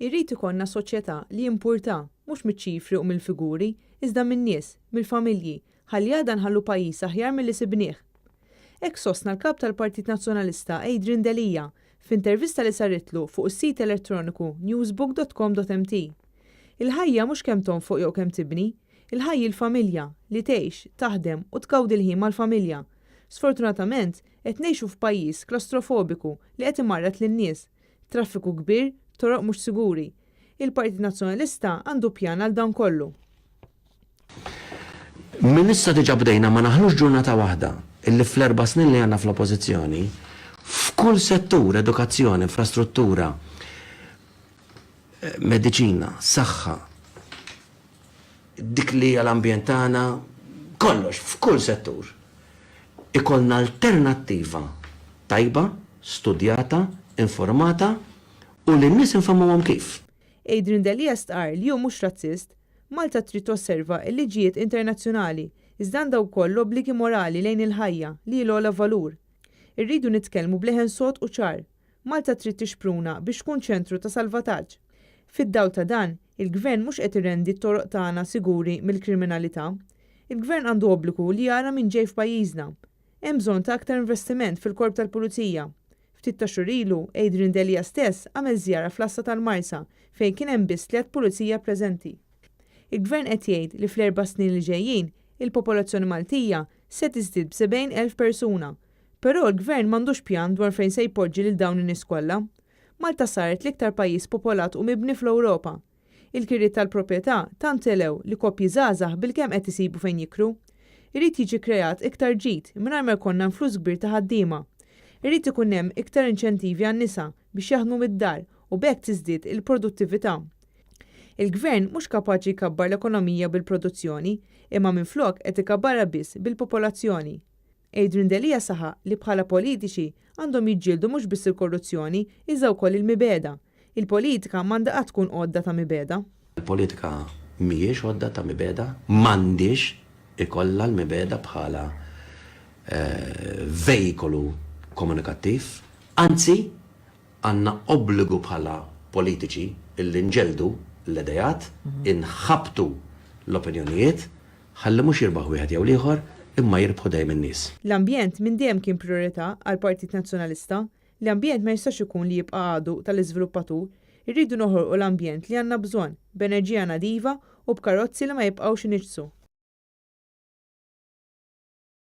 Irrid ikollna soċjetà li jimpurta mhux miċ-ċifri u mill-figuri, iżda min-nies, mill-familji, ħalli għadha nħallu pajjiż aħjar milli sibnieh. Hekk sostna l-kap tal-Partit Nazzjonalista Adrian Delija f'intervista li saritlu fuq is-sit elettroniku newsbook.com.mt. Il-ħajja mhux kemm tonfoq jew kemm tibni, il-ħajja l-familja li tgħix, taħdem u tkawdi l-ħin mal-familja. Sfortunatament qed ngħixu f'pajjiż klostrofobiku li qed imarret lin-nies, traffiku kbir, toroq mhux siguri. Il-Partit Nazzjonalista għandu pjan għal dan kollu. Min issa diġà bdejna ma naħlux ġurnata waħda illi fl-4 snin li għandna fl-oppożizzjoni f'kull settur, edukazzjoni, infrastruttura, mediċina, saħħa, dik li għal-ambjent tagħna, kollox, f'kull settur. Ikollna alternattiva tajba, studjata, informata u li n-nies infhammuhom kif. Adrian Delija stqar li hu mhux razzist, Malta trid tosserva l-liġijiet internazzjonali iżda għandha wkoll l-obbligi morali lejn il-ħajja li l-ogħla valur. Irridu nitkellmu bleħen sod u ċar. Malta trid tixpruna biex tkun ċentru ta' salvataġġ. Fid-dawl ta' dan, il-Gvern mhux qed irrendi t-toroq tagħna siguri mill-kriminalità. Il-Gvern għandu obbligu li jara min ġej f'pajjiżna. Hemm bżonn ta' aktar investiment fil-korp tal-Pulizija. Ftit ta' xhur ilu, Adrian Delija stess għamel żjara fl-Assa tal-Marsa fejn kien hemm biss 3 pulizija preżenti. Il-Gvern qed jgħid li fl-4 snin li ġejjin il-popolazzjoni Maltija se tiżdied b'70,000 persuna. Però l-Gvern m'għandux pjan dwar fejn se jpoġġi lil dawn in-nies kollha. Malta saret l-iktar pajjiż popolat u mibni fl-Ewropa. Il-kiriet tal-proprjetà tant telew li koppji żgħażagħ bilkemm qed isibu fejn jikru. Irid jiġi kreat iktar ġid mingħajr ma jkollna flus kbir ta' ħaddiema. Irid ikun hemm iktar inċentivi għan-nisa biex jaħdmu mid-dar u b'hekk tiżdied il-produttività. Il-Gvern mhux kapaċi jkabbar l-ekonomija bil-produzzjoni, imma minflok qed ikabbarha biss bil-popolazzjoni. Adrian Delija saħaq li bħala politiċi għandhom jiġġieldu mhux biss il-korruzzjoni, iżda wkoll il-mibeda. Il-politika m'għandha qatt tkun għodda ta' mibeda. Il-politika mhijiex għodda ta' mibeda, m'għandix ikollha l-mibeda bħala vejkolu komunikattiv, anzi għandna obbligu bħala politiċi illi nġeldu l-idejat, inħabtu l-opinjonijiet, ħalli mhux jirbaħ wieħed jew ieħor imma jirbħu dejjem in-nies. L-ambjent minn dejjem kien priorità għall Partit Nazzjonalista. L-ambjent ma jistax ikun li jibqa' għadu tal-iżviluppatur, irridu noħolqu l-ambjent li għandna bżonn b'enerġija nadifa u b'karozzi li ma jibqgħux iniġsu.